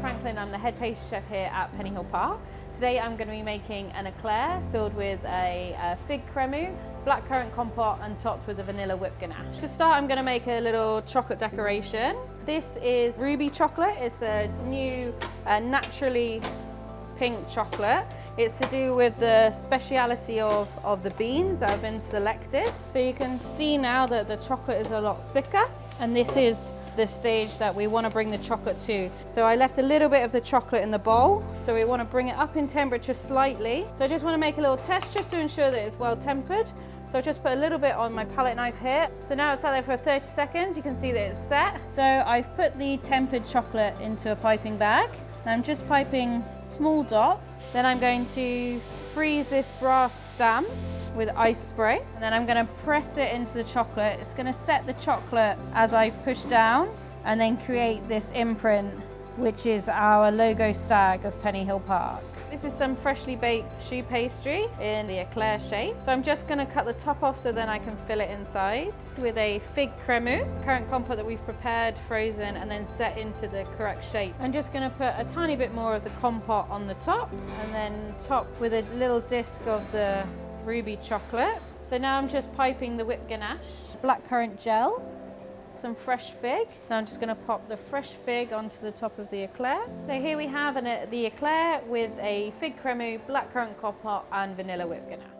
Frankland, I'm the head pastry chef here at Pennyhill Park. Today I'm going to be making an éclair filled with a fig cremeux, blackcurrant compote and topped with a vanilla whipped ganache. To start, I'm going to make a little chocolate decoration. This is ruby chocolate. It's a new naturally pink chocolate. It's to do with the speciality of the beans that have been selected. So you can see now that the chocolate is a lot thicker, and this is the stage that we want to bring the chocolate to. So I left a little bit of the chocolate in the bowl, so we want to bring it up in temperature slightly. So I just want to make a little test just to ensure that it's well tempered. So I just put a little bit on my palette knife here. So now it's sat there for 30 seconds. You can see that it's set. So I've put the tempered chocolate into a piping bag. And I'm just piping small dots. Then I'm going to freeze this brass stamp with ice spray, and then I'm going to press it into the chocolate. It's going to set the chocolate as I push down and then create this imprint, which is our logo stag of Pennyhill Park. This is some freshly baked choux pastry in the Éclair shape. So I'm just going to cut the top off so then I can fill it inside with a fig cremeux, currant compote that we've prepared, frozen, and then set into the correct shape. I'm just going to put a tiny bit more of the compote on the top and then top with a little disc of the ruby chocolate. So now I'm just piping the whipped ganache, blackcurrant gel, some fresh fig. Now I'm just going to pop the fresh fig onto the top of the éclair. So here we have the éclair with a fig cremeux, blackcurrant compote and vanilla whipped ganache.